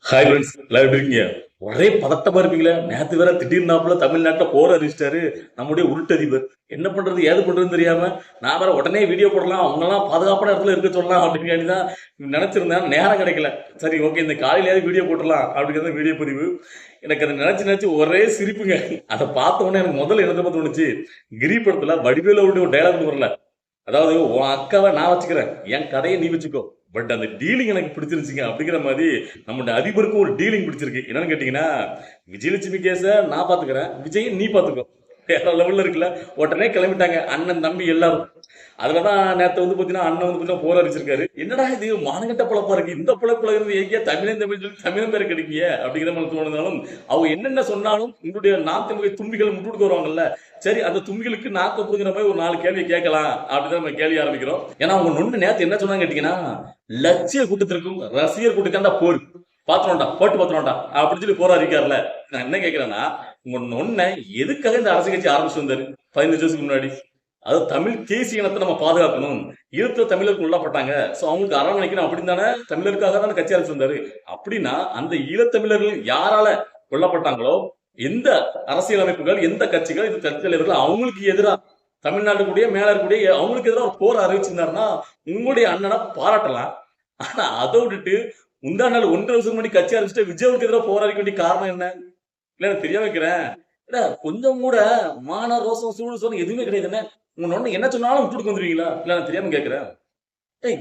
Hi friends, எல்லாம் எப்படி இருக்கீங்க? ஒரே பதட்டமா இருப்பீங்களே. நேத்து வேற திடீர்னாப்புல தமிழ்நாட்டுல போர் அறிவிச்சிட்டாரு நம்முடைய உள்டதிபர். என்ன பண்றது ஏது பண்றதுன்னு தெரியாம நான் வேற உடனே வீடியோ போடலாம், அவங்க எல்லாம் பாதுகாப்பான இடத்துல இருக்க சொல்லலாம் அப்படின்னு தான் நினைச்சிருந்தேன். நேரம் கிடைக்கல. சரி, ஓகே, இந்த காலையிலேயாவது வீடியோ போட்டுடலாம் அப்படிங்கிறது வீடியோ பதிவு. எனக்கு அதை நினைச்சு நினைச்சு ஒரே சிரிப்புங்க. அதை பார்த்த உடனே எனக்கு முதல்ல என்ன தோணுச்சு, கிரி படத்துல வடிவேல ஒரு டைலாக் வரல, அதாவது உன் அக்காவை நான் வச்சுக்கிறேன், என் கதையை நீ வச்சுக்கோ, பட் அந்த டீலிங் எனக்கு பிடிச்சிருச்சுங்க அப்படிங்கிற மாதிரி. நம்மளுடைய அதிபருக்கும் ஒரு டீலிங் பிடிச்சிருக்கு. என்னன்னு கேட்டீங்கன்னா, விஜயலட்சுமி கேஸ நான் பாத்துக்கிறேன், விஜய் நீ பாத்துக்கோ, வேற லெவல்ல இருக்குல்ல. உடனே கிளம்பிட்டாங்க அண்ணன் தம்பி எல்லாரும். அதுலதான் நேத்து வந்து பாத்தீங்கன்னா அண்ணன் வந்து பாத்தீங்கன்னா போர் அடிச்சிருக்காரு. என்னடா இது மானகட்ட பொழப்பா இருக்கு, இந்த பொழப்புல இருந்து எங்கேயா தமிழன் தமிழ் சொல்லி தமிழன் பேர் கிடைக்கிய அப்படிங்கிற மாதிரி தோணுனாலும், அவங்க என்னென்ன சொன்னாலும் உங்களுடைய நாட்டு தும்பிகள் முட்டுக்கு வருவாங்கல்ல, சரி அந்த தும்பிகளுக்கு நாக்கு புடுங்கிற மாதிரி ஒரு 4 கேள்வி கேட்கலாம் அப்படின்னு நம்ம கேள்வி ஆரம்பிக்கிறோம். ஏன்னா அவங்க நொண்ணு நேத்து என்ன சொன்னாங்க கேட்டீங்கன்னா, லட்சிய கூட்டத்திற்கும் ரசிகர் கூட்டத்தாண்டா போர், பாத்துறோம்டா போட்டு பாத்துறோம்டா அப்படின்னு சொல்லி போராடிக்காருல. நான் என்ன கேட்கிறேன்னா, உங்க நொண்ண எதுக்காக இந்த அரசியல் கட்சி ஆரம்பிச்சு வந்தாரு 15 வருஷத்துக்கு முன்னாடி? அது தமிழ் தேசிய இனத்தை நம்ம பாதுகாக்கணும், ஈழத்துல தமிழருக்கு உள்ளப்பட்டாங்க, சோ அவங்களுக்கு அரவணைக்கணும் அப்படின்னு தானே, தமிழருக்காக தானே கட்சி ஆரம்பிச்சு வந்தாரு. அப்படின்னா அந்த ஈழத்தமிழர்கள் யாரால கொல்லப்பட்டாங்களோ, எந்த அரசியல் அமைப்புகள் எந்த கட்சிகள் இந்த கட்சி தலைவர்கள் அவங்களுக்கு எதிராக தமிழ்நாட்டுக்குடைய மேல இருக்கக்கூடிய அவங்களுக்கு எதிராக ஒரு போர் அறிவிச்சிருந்தாருன்னா உங்களுடைய அண்ணனை பாராட்டலாம். ஆனா அதை விட்டுட்டு முந்தா நாள் 1.5 வருஷம் முன்னாடி கட்சி ஆரம்பிச்சுட்டு விஜய்க்கு எதிராக போராடிக்க வேண்டிய காரணம் என்ன? இல்ல எனக்கு தெரியாம வைக்கிறேன். இல்ல கொஞ்சம் கூட மான ரோசம் சூடு சொன்ன எதுவுமே கிடையாது. என்ன உங்க ஒண்ணு என்ன சொன்னாலும் விட்டுட்டு வந்துருவீங்களா? இல்ல நான் தெரியாம கேட்கிறேன்.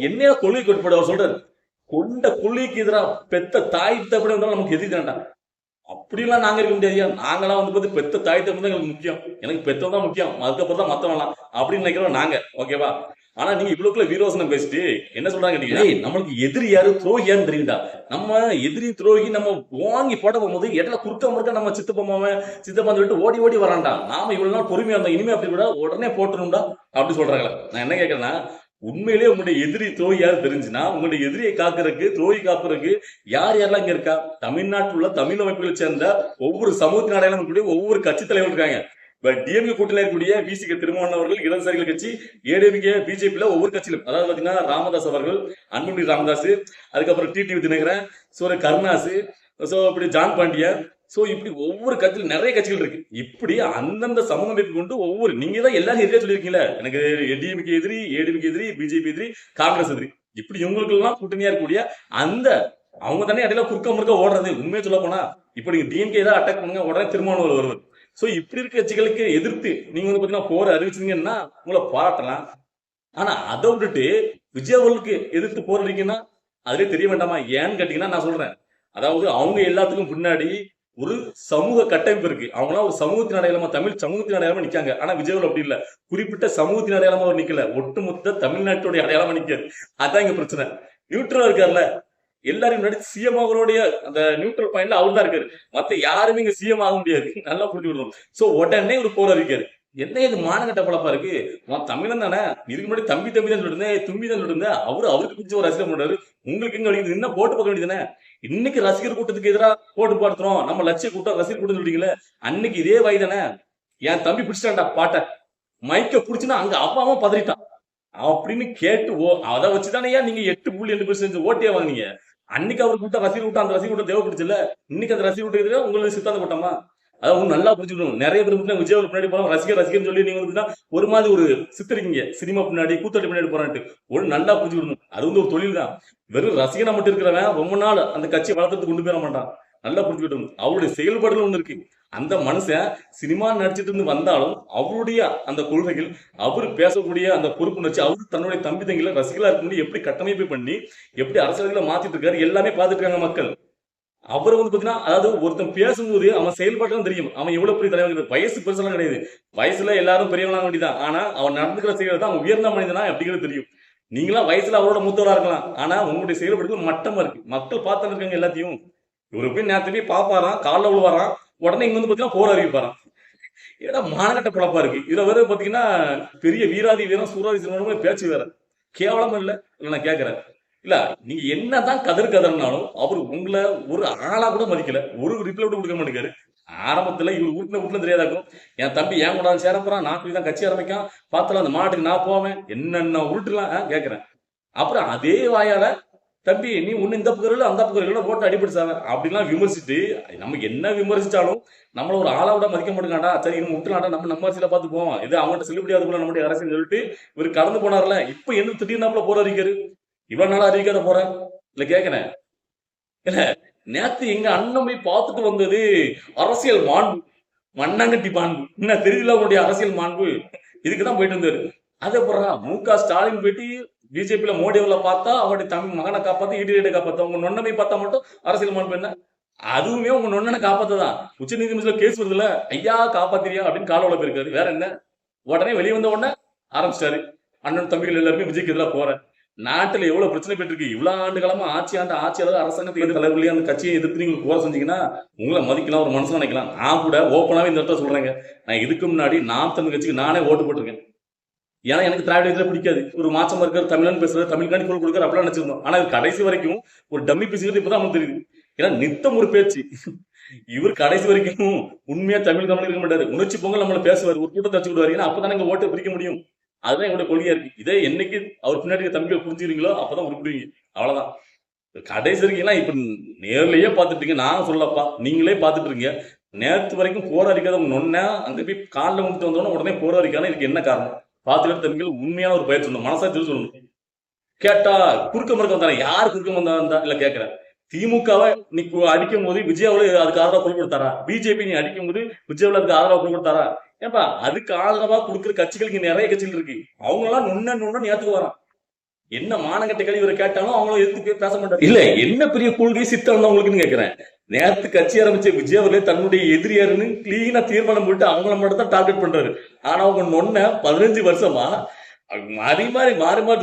என்னையா கொள்கை கோட்பாடு அவர் சொல்றாரு, கொண்ட கொள்கைக்கு எதிராக பெத்த தாய் தப்படி வந்தாலும் நமக்கு எதிர்க்க வேண்டாம். அப்படிலாம் நாங்க இருக்க முடியாது. நாங்களாம் வந்து பார்த்து பெத்த தாய் தப்பு தான் எங்களுக்கு முக்கியம், எனக்கு பெத்தவன் தான் முக்கியம், அதுக்கப்புறம் தான் மத்தவங்களாம் அப்படின்னு நினைக்கிறோம் நாங்க. ஓகேவா? ஆனா நீங்க இவ்வளவுக்குள்ள வீரோசனம் பேசிட்டு என்ன சொல்றாங்க கேட்டீங்கன்னா, நம்மளுக்கு எதிரி யாரு துரோகி யாருன்னு தெரியுதா? நம்ம எதிரி துரோகி நம்ம வாங்கி போட போகும்போது இடத்துல குறுக்க முறுக்க நம்ம சித்தப்பா சொல்லிட்டு ஓடி ஓடி வரான்டா, நாம இவ்வளவு நாள் பொறுமையா இருந்தோம், இனிமே அப்படி கூட உடனே போட்டுரும்டா அப்படி சொல்றாங்களே. நான் என்ன கேட்கறேன்னா, உண்மையிலேயே உங்களுடைய எதிரி துரோகி யாரு தெரிஞ்சுன்னா, உங்களுடைய எதிரியை காக்குறதுக்கு துரோகி காப்புறதுக்கு யார் யாரெல்லாம் இங்க இருக்கா? தமிழ்நாட்டில் உள்ள தமிழ் அமைப்புகளை சேர்ந்த ஒவ்வொரு சமூகத்தின் அடையாளம் கூடிய ஒவ்வொரு கட்சி தலைவர் இருக்காங்க. டிஎம்கே கூட்டணியில் இருக்கக்கூடிய விசிக திருமாவளவன் அவர்கள், இடதுசாரிகள் கட்சி, ஏடிஎம்கே, பிஜேபியில ஒவ்வொரு கட்சியிலும், அதாவது பாத்தீங்கன்னா ராமதாஸ் அவர்கள், அன்புமணி ராமதாஸ், அதுக்கப்புறம் டிடிவி தினகரன், கருணாசு, சோ இப்படி ஜான் பாண்டியன், சோ இப்படி ஒவ்வொரு கட்சியிலும் நிறைய கட்சிகள் இருக்கு. இப்படி அந்தந்த சமூக அமைப்பு கொண்டு ஒவ்வொரு, நீங்க தான் எல்லாரும் எதிரியா சொல்லியிருக்கீங்களா, எனக்கு டிஎம்கே எதிரி, ஏடிஎம்கே எதிரி, பிஜேபி எதிரி, காங்கிரஸ் எதிரி, இப்படி இவங்களுக்கு எல்லாம் கூட்டணியா இருக்கக்கூடிய அந்த அவங்க தானே இடையில குறுக்க முறுக்க ஓடுறது. உண்மையை சொல்ல போனா இப்ப நீங்க டிஎம்கே தான் அட்டாக் பண்ணுங்க, உடனே திருமாவளவன் வருவார். சோ இப்படி இருக்க கட்சிகளுக்கு எதிர்த்து நீங்க வந்து பாத்தீங்கன்னா போர் அறிவிச்சீங்கன்னா உங்களை பாராட்டலாம். ஆனா அதை விட்டுட்டு விஜய் அவர்களுக்கு எதிர்த்து போராடிங்கன்னா அதுலயே தெரிய வேண்டாமா? ஏன்னு கேட்டீங்கன்னா நான் சொல்றேன், அதாவது அவங்க எல்லாத்துக்கும் பின்னாடி ஒரு சமூக கட்டமைப்பு இருக்கு. அவங்களாம் ஒரு சமூகத்தின் அடையாளமா, தமிழ் சமூகத்தின் அடையாளமா நிக்காங்க. ஆனா விஜய் அப்படி இல்ல, குறிப்பிட்ட சமூகத்தின் அடையாளமா அவர் நிக்கல, ஒட்டுமொத்த தமிழ்நாட்டுடைய அடையாளமா நிக்காது. அதான் இங்க பிரச்சனை. நியூட்ரலா இருக்காருல்ல, எல்லாரும் முன்னாடி சிஎம் அவர்களுடைய அந்த நியூட்ரல் பாயிண்ட்ல அவர் தான் இருக்காரு, மத்த யாருமே இங்க சிஎம் ஆக முடியாது. நல்லா புரிஞ்சு விடணும். சோ உடனே ஒரு போர் அறிவிக்காரு. என்ன இது மானகட்ட பழப்பா இருக்கு, தமிழன் தானே, இதுக்கு முன்னாடி தம்பி தம்பி தான் சொல்லிருந்தேன், தும்பி தான் சொல்லிருந்தேன், அவருக்கு பிடிச்ச ஒரு ரசிகர் பண்றாரு, உங்களுக்கு இங்க அடிக்குது, என்ன போட்டு பார்க்க வேண்டியதானே? இன்னைக்கு ரசிகர் கூட்டத்துக்கு எதிராக போட்டு பாடுறோம், நம்ம லட்சிய கூட்டம் ரசிகர் கூட்டம் சொல்றீங்களே, அன்னைக்கு இதே வாய் தானே, என் தம்பி பிடிச்சிட்டான்டா பாட்டை, மைக்க பிடிச்சுன்னா அங்க அப்பாவும் பதறிட்டான் அப்படின்னு கேட்டு, அதை வச்சுதானே நீங்க 8.2% ஓட்டியே வாங்கினீங்க. அன்னைக்கு அவர் கூட்டம் ரசிகர் கூட்டம், அந்த ரசிகர் கூட்டம் தேவைப்படுச்சுல்ல, இன்னைக்கு அந்த ரசிகர் கூட்டம் உங்களுக்கு சித்தாந்த கூட்டமா? அதாவது நல்லா புரிஞ்சுக்கணும். நிறைய பேர் விஜய் பின்னாடி போலாம் ரசிகர் ரசிகர் சொல்லி நீங்க வந்து ஒரு மாதிரி ஒரு சித்தரிக்கீங்க, சினிமா பின்னாடி கூத்தாடி பின்னாடி போறான்ட்டு. ஒரு நல்லா புரிஞ்சுக்கணும், அது வந்து ஒரு தொழில் தான். வெறும் ரசிகனா மட்டும் இருக்கிறவன் ரொம்ப நாள் அந்த கட்சியை வளர்த்துட்டு கொண்டு போயிட மாட்டான். நல்லா புரிஞ்சுக்கிட்டோம். அவருடைய செயல்பாடுகள் ஒண்ணு இருக்கு. அந்த மனுஷன் சினிமா நடிச்சிட்டு இருந்து வந்தாலும் அவருடைய அந்த கொள்கைகள், அவர் பேசக்கூடிய அந்த பொறுப்புணர்ச்சி, அவரு தன்னுடைய தம்பி தங்கில ரசிகலா இருக்க எப்படி கட்டமைப்பு பண்ணி எப்படி அரசியல்களை மாத்திட்டு இருக்காரு எல்லாமே பார்த்துட்டு இருக்காங்க மக்கள். அவர் வந்து பாத்தீங்கன்னா, அதாவது ஒருத்தன் பேசும்போது அவன் செயல்பாட்டு தெரியும், அவன் எவ்வளவு பெரிய தலைவர். வயசு பெருசெல்லாம் கிடையாது, வயசுல எல்லாரும் பெரியவங்களாக வேண்டியதான். ஆனா அவன் நடந்துக்கிற செயல் தான் உயர்ந்த மனிதனா அப்படிங்கிறது தெரியும். நீங்களா வயசுல அவரோட மூத்தவரா இருக்கலாம், ஆனா உங்களுடைய செயல்பாடுகள் மட்டமா இருக்கு. மக்கள் பார்த்து இருக்காங்க எல்லாத்தையும். இவரு போய் நேரத்துல போய் பாப்பாராம், காலில் விழுவாராம், உடனே இங்க வந்து பாத்தீங்கன்னா போர் அறிவிப்பாராம். ஏன்னா மானகட்ட பழப்பா இருக்கு. இதுல வேற பாத்தீங்கன்னா பெரிய வீராதி வீரம் சூராதி சிறுவனும் பேச்சு வேற, கேவலமா இல்ல? நான் கேட்கிறேன், இல்ல நீங்க என்னதான் கதர்னாலும் அவர் உங்களை ஒரு ஆளா கூட மதிக்கல, ஒரு ரிப்ளை கூட கொடுக்க மாட்டேங்காரு. ஆரம்பத்துல இவர் வீட்டுல தெரியாதாக்கும், என் தம்பி ஏன் கூட சேர போறான், நான் போய் தான் கட்சி ஆரம்பிக்கான், பார்த்தலாம் அந்த மாட்டுக்கு நான் போவேன், என்னென்ன உருட்டுலாம் கேட்கிறேன். அப்புறம் அதே வாயால தம்பி நீ ஒண்ணு இந்த பக்கம் அந்த பக்கம் போட்டு அடிபடிச்சாங்க அப்படிலாம் விமர்சிட்டு நம்ம என்ன விமர்சிச்சாலும் நம்மள ஒரு ஆளாவிட மதிக்க மாட்டேங்காண்டா, சரி இன்னும் முட்டலாண்டா, நம்ம அரசியல பார்த்துப்போம், இது அவங்கள்ட்ட செல்லுபடியாது போல நம்முடைய அரசியல் சொல்லிட்டு இவர் கடந்து போனார்ல. இப்ப என்ன திடீர்னாப்புல போற அறிக்காரு, இவ்வளவு நாளா அறிவிக்காத போற இல்ல கேக்குறேன் இல்ல. நேத்து எங்க அண்ணன் போய் பார்த்துட்டு வந்தது அரசியல் மாண்பு, மண்ணாங்கட்டி மாண்பு, என்ன தெரியல உங்களுடைய அரசியல் மாண்பு, இதுக்குதான் போயிட்டு வந்தாரு. அதே போறா மு.க. ஸ்டாலின் போயிட்டு பிஜேபியில மோடியில பார்த்தா அவருடைய தமிழ் மகனை காப்பாத்த ஈடியடை காப்பாத்த, உங்க நொண்ணனை பார்த்தா மட்டும் அரசியல் மாண்பு என்ன? அதுவுமே உங்க நொண்ணனை காப்பாத்ததான். உச்ச நீதிமன்றத்துல கேஸ் வருதுல, ஐயா காப்பாத்திரியா அப்படின்னு கால வளர்ப்பு இருக்காரு. வேற என்ன? உடனே வெளியே வந்த உடனே ஆரம்பிச்சிட்டாரு, அண்ணன் தம்பிகள் எல்லாருமே விஜய்க்கு எதிராக போறேன். நாட்டுல எவ்வளவு பிரச்சனை போயிட்டு இருக்கு, இவ்வளவு ஆண்டு காலமா ஆட்சியாளர் அரசாங்கத்துக்கு எதிர்த்து தலைவர்களே அந்த கட்சியை எதிர்த்து நீங்க போற செஞ்சீங்கன்னா உங்களை மதிக்கலாம், ஒரு மனசுல நினைக்கலாம். நான் கூட ஓப்பனாவே இந்த இடத்துல சொல்றேங்க, நான் இதுக்கு முன்னாடி நாம் தமிழ் கட்சிக்கு நானே ஓட்டு போட்டிருக்கேன். ஏன்னா எனக்கு திராவிட இதில் பிடிக்காது, ஒரு மாற்றமா இருக்கிற தமிழன் பேசுறது, தமிழ்காண்டி குரல் கொடுக்குற அப்படிலாம் நினைச்சிருந்தோம். ஆனா கடைசி வரைக்கும் ஒரு டம்மி பேசுகிறது இப்பதான் நமக்கு தெரியுது. ஏன்னா நித்தம் ஒரு பேச்சு, இவர் கடைசி வரைக்கும் உண்மையா தமிழ் இருக்க மாட்டாரு, உணர்ச்சி பொங்கல் நம்மள பேசுவார், ஒரு கூட்டத்தை வச்சு விடுவாரு. ஏன்னா அப்பதான் எங்க ஓட்டை பிரிக்க முடியும். அதுதான் என்னோட கொள்கையா இருக்கு. இதே என்னைக்கு அவர் பின்னாடி தமிழ் புரிஞ்சுக்கிறீங்களோ அப்பதான் உருப்பிடுவீங்க. அவ்வளவுதான். கடைசி வரைக்கும் இப்ப நேர்லயே பாத்துட்டீங்க, நான் சொல்லப்பா, நீங்களே பாத்துட்டு இருக்கீங்க. நேற்று வரைக்கும் போராடிக்காத நொன்ன அங்க போய் காலில் முட்டு வந்தோன்னா உடனே போராடிக்கான இதுக்கு என்ன காரணம்? பாத்துக்கிட்டு தமிழ் உண்மையான ஒரு பயிர் சொல்லணும், மனசாட்சி சொல்லணும். கேட்டா குறுக்க மறுக்க வந்தாங்க, யாரு குறுக்க வந்தா இல்ல கேட்கிறேன். திமுகவை நீ அடிக்கும் போது விஜயாவில் அதுக்கு ஆதரவா குரல் கொடுத்தாரா? பிஜேபி நீ அடிக்கும் போது விஜயாவில் அதுக்கு ஆதரவா குரல் கொடுத்தாரா? ஏப்பா அதுக்கு ஆதரவா கொடுக்குற கட்சிகளுக்கு நிறைய கட்சிகள் இருக்கு, அவங்க எல்லாம் நொன்னு ஏத்துக்கு வரான். என்ன மானங்கட்ட கல்வி இவரை கேட்டாலும் அவங்களும் எதுக்கு பேச மாட்டாங்க. இல்ல என்ன பெரிய கொள்கை சித்தம் அவங்களுக்குன்னு கேட்கிறேன். நேரத்து கட்சி ஆரம்பிச்ச விஜய் அவர்களே தன்னுடைய எதிரியாருன்னு கிளீனா தீர்மானம் போட்டு அவங்கள மட்டும் தான் டார்கெட் பண்றாரு. ஆனா அவங்க நொன்ன 15 வருஷமா மாறி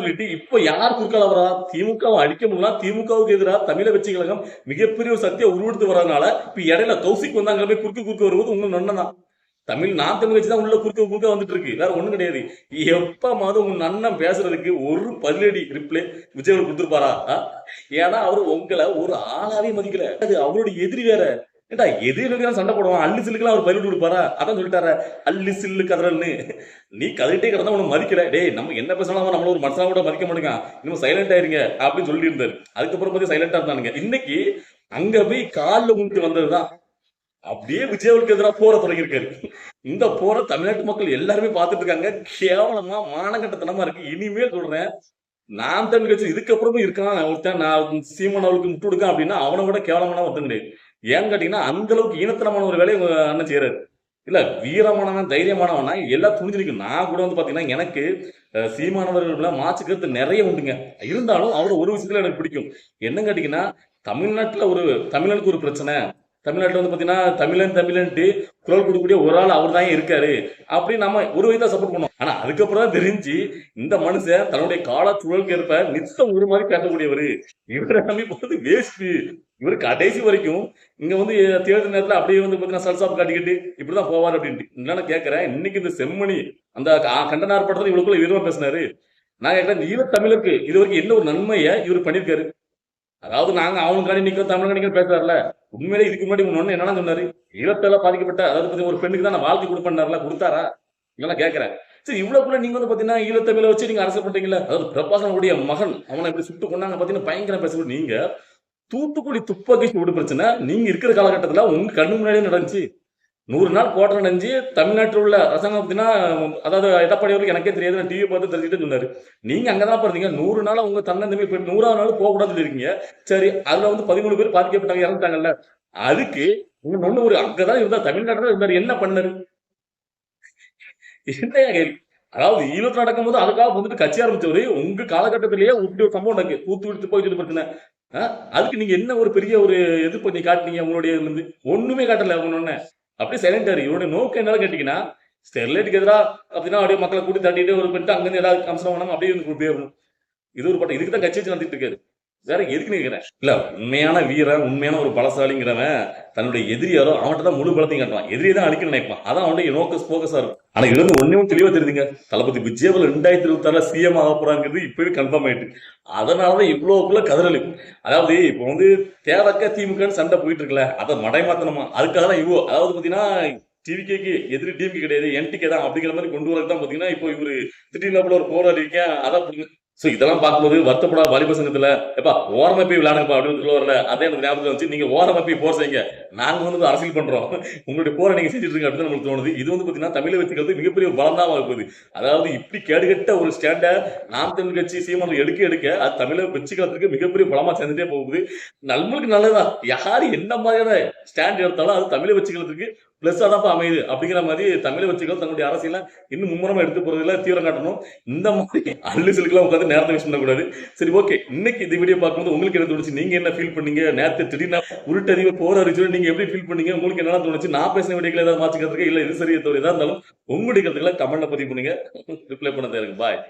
சொல்லிட்டு இப்ப யார் குறுக்கால வரா? திமுக அடிக்க முடியல, திமுகவுக்கு எதிராக தமிழ வெற்றி கழகம் மிகப்பெரிய ஒரு சக்தியை உருவெடுத்து வர்றதுனால இப்ப இடையில கௌசிக் வந்தாங்க போய் குறுக்கு வருவது உங்க நொன்னதான். நான் தமிழ் கட்சி தான் உள்ள குறுக்க வந்துட்டு இருக்கு, வேற ஒண்ணும் கிடையாது. எப்ப மாதம் உங்க அண்ணன் பேசுறதுக்கு ஒரு பதிலடி ரிப்ளை விஜய் கொடுத்துருப்பாரா? ஏன்னா அவரு உங்களை ஒரு ஆளாவே மதிக்கல, அது அவருடைய எதிரி வேற. ஏண்டா எதிரிகளுக்கு சண்டை போடுவான், அள்ளி சில்லுக்குலாம் அவர் பதில் கொடுப்பாரா? அதான் சொல்லிட்டார அள்ளி சில்லு கதறல்னு. நீ கதைட்டே கிடந்தா உனக்கு மதிக்கல, டே நம்ம என்ன பேசலாம் நம்மள ஒரு மனுஷனா கூட மதிக்க மாட்டேங்க, இன்னும் சைலண்ட் ஆயிருங்க அப்படின்னு சொல்லி இருந்தாரு. அதுக்கப்புறம் பத்தி சைலண்டா இருந்தானுங்க. இன்னைக்கு அங்க போய் காலில் ஊட்டு வந்ததுதான் அப்படியே விஜய்க்கு எதிராக போற தொடங்கியிருக்காரு. இந்த போற தமிழ்நாட்டு மக்கள் எல்லாருமே பார்த்துட்டு இருக்காங்க. கேவலமா மானகட்டத்தனமா இருக்கு. இனிமேல் சொல்றேன், நான் தமிழ் கட்சி இதுக்கப்புறமும் இருக்கான் ஒருத்தன், நான் சீமான் அவளுக்கு முட்டு கொடுக்க அப்படின்னா அவனை விட கேவலமான ஒருத்தன் கிடையாது. ஏன்னு கேட்டீங்கன்னா அந்த அளவுக்கு ஈனத்தனமான ஒரு வேலையை அண்ணன் செய்யறாரு. இல்ல வீரமானவன் தைரியமானவனா எல்லாம் துணிஞ்சிருக்கு. நான் கூட பாத்தீங்கன்னா எனக்கு சீமானவர்கள் மாற்று கருத்து நிறைய உண்டுங்க. இருந்தாலும் அவரோட ஒரு விஷயத்துல எனக்கு பிடிக்கும். என்ன கேட்டீங்கன்னா தமிழ்நாட்டுல தமிழனுக்கு ஒரு பிரச்சனை, தமிழ்நாட்டுல பாத்தீங்கன்னா தமிழன்ட்டு குரல் கொடுக்கக்கூடிய ஒரு ஆள் அவர் தான் இருக்காரு அப்படின்னு நம்ம ஒரு வயதா சப்போர்ட் பண்ணோம். ஆனா அதுக்கப்புறம் தான் தெரிஞ்சு இந்த மனுஷன் தன்னுடைய காலச்சூழலுக்கு ஏற்ப நித்தம் ஒரு மாதிரி பேசக்கூடியவர். இவரை நம்பி போறது வேஸ்ட். இவரு கடைசி வரைக்கும் இங்க தேர்தல் நேரத்துல அப்படியே பாத்தீங்கன்னா சல்சாப் காட்டிக்கிட்டு இப்படிதான் போவார் அப்படின்ட்டு. இல்லைன்னா கேட்கிறேன், இன்னைக்கு இந்த செம்மணி அந்த கண்டன ஆர்ப்பாட்டத்தில் இவருக்குள்ள விரோதமா பேசினாரு. நான் கேட்கிறேன், ஈழத்தமிழருக்கு இது வரைக்கும் என்ன ஒரு நன்மையை இவர் பண்ணிருக்காரு? அதாவது நாங்க அவனுக்காண்டி நிக்கிறோம் தமிழ் பேசுறாருல, உண்மையிலே இதுக்கு முன்னாடி ஒண்ணு என்னன்னா சொன்னாரு, ஈழத்தால பாதிக்கப்பட்ட அதாவது ஒரு பெண்ணுக்கு தான் நான் வாழ்க்கை கொடுப்பேன்னாருல, கொடுத்தாரா? இல்லைன்னா கேட்கிறேன். சரி இவ்வளவுக்குள்ள நீங்க பாத்தீங்கன்னா ஈழத்தமிழை வச்சு நீங்க அரசு பண்றீங்களா? அதாவது பிரபாசனுடைய மகன் அவனை இப்படி சுட்டு கொண்டாங்க பாத்தீங்கன்னா பயங்கரம் பேசக்கூடிய நீங்க தூத்துக்குடி துப்பாக்கி சூடு பிரச்சனை நீங்க இருக்கிற காலகட்டத்துல உங்க கண்ணு முன்னாடியே நடந்துச்சு. 100 நாள் போட்ட நடந்துச்சு. தமிழ்நாட்டில் உள்ள அரசாங்கம் பார்த்தீங்கன்னா, அதாவது எடப்பாடி அவருக்கு எனக்கே தெரியாது, நான் டிவி பார்த்து தெரிஞ்சுட்டு சொன்னாரு. நீங்க அங்கதான் பாருங்க 100 நாள் உங்க தன்னந்தமே போய் 100ஆவது நாள் போக கூடாதுன்னு இருக்கீங்க. சரி அதுல 13 பேர் பாதிக்கப்பட்டாங்க, இறந்துட்டாங்கல்ல. அதுக்கு உங்க ஒண்ணு ஒரு அங்கதான் இருந்தா தமிழ்நாட்டில் இருந்தாரு, என்ன பண்ணாரு? என்ன கேள்வி? அதாவது ஈழத்தில் நடக்கும் போது அதுக்காக கட்சி ஆரம்பிச்சவரு உங்க காலகட்டத்திலேயே இப்படி ஒரு சம்பவம் நடக்கு, தூத்து போய் பிரச்சனை. அதுக்கு நீங்க என்ன ஒரு பெரிய ஒரு எதிர்ப்பு நீ காட்டினீங்க? உங்களுடைய ஒண்ணுமே காட்டல. அவங்க அப்படியே சைலண்டாரு. இவருடைய நோக்கம் என்ன கேட்டீங்கன்னா, ஸ்டெர்லைட்டுக்கு எதிராக அப்படின்னா அப்படியே மக்களை கூட்டி தட்டிட்டு ஒரு பெற்று அங்கிருந்து ஏதாவது கம்சனம் பண்ணாம அப்படியே போயிடணும். இது ஒரு பட்டம், இதுக்கு தான் கட்சி வச்சு நடத்திட்டு இருக்காரு. வேற எதுக்கு நினைக்கிறேன் இல்ல. உண்மையான வீரன், உண்மையான ஒரு பலசாலிங்கிறவன் தன்னுடைய எதிரியாரோ அவன்கிட்ட தான் முழு பலத்தையும் காட்டுவான், எதிரியை தான் அடிக்க நினைப்பான். அதான் அவனுடைய போக்கஸா இருக்கும். ஆனா இது ஒன்னும் தெளிவா தெரியுதுங்க, தளபதி விஜயவல் 2026 சிஎம் ஆக போறாங்கிறது இப்பவே கன்ஃபார்ம் ஆயிட்டு. அதனாலதான் இவ்வளவுக்குள்ள கதறலு. அதாவது இப்போ தேவக்க திமுக சண்டை போயிட்டு இருக்குல்ல, அதை மடைமாத்தனமா அதுக்காக தான் இவ்வளோ. அதாவது பாத்தீங்கன்னா டிவிகேக்கு எதிரி டிவிக்கு கிடையாது, என்டிகே தான் அப்படிங்கிற மாதிரி கொண்டு வரது தான் பாத்தீங்கன்னா இப்போ இவரு திடீர்னு ஒரு போராடி இருக்கேன். அதான் சோ இதெல்லாம் பார்க்கும்போது வருத்தப்படாத வாலிப சங்கத்துல எப்பா ஓரமா போய் விளையாடுங்கப்பா அப்படின்னு சொல்ல வரல. அதே எனக்கு ஞாபகத்துல வந்துச்சு. நீங்க ஓரமா போய் போர் செய்யுங்க. நாங்க வந்து அரசியல் பண்றோம். உங்களுடைய போரை நீங்க செஞ்சுட்டு இருக்க அப்படின்னு நம்மளுக்கு தோணுது. இது வந்து பாத்தீங்கன்னா தமிழை வச்சுக்கிறது மிகப்பெரிய பலம் தான் போகுது. அதாவது இப்படி கேடுகட்ட ஒரு ஸ்டாண்ட நாம் தமிழ் கட்சி சீமான் எடுக்க எடுக்க அது தமிழை வச்சுக்கிறதுக்கு மிகப்பெரிய பலமா சேர்ந்துட்டே போகுது. நம்மளுக்கு நல்லதுதான். யாரு என்ன மாதிரியான ஸ்டாண்ட் எடுத்தாலும் அது தமிழை வச்சுக்கிறதுக்கு பிளஸ் தான் அமையுது அப்படிங்கிற மாதிரி தமிழை வச்சுக்கிறது தன்னுடைய அரசியல இன்னும் மும்முரமா எடுத்து போறதுல தீவிரம் காட்டணும். இந்த மாதிரி அள்ளு சிலுக்கெல்லாம் உட்காந்து நேரத்தை வேஸ்ட் பண்ணக்கூடாது. சரி, ஓகே. இன்னைக்கு இந்த வீடியோ பார்க்கும்போது உங்களுக்கு என்ன தோணுச்சு? நீங்க என்ன ஃபீல் பண்ணீங்க? நேரத்தை திடீர்னு உருட்டறிவு போற அறிவிச்சு நீங்க எப்படி ஃபீல் பண்ணீங்க? உங்களுக்கு என்ன தோணுச்சு? நான் பேசின வீடியோக்களை ஏதாவது மாற்றிக்கிறதுக்கு இல்ல இது சரியா தோணுதா இருந்தாலும் உங்களுடைய கருத்துக்களை கமெண்ட்ல பதிவு பண்ணுங்க. ரிப்ளை பண்ண தயாரிங்க. பாய்.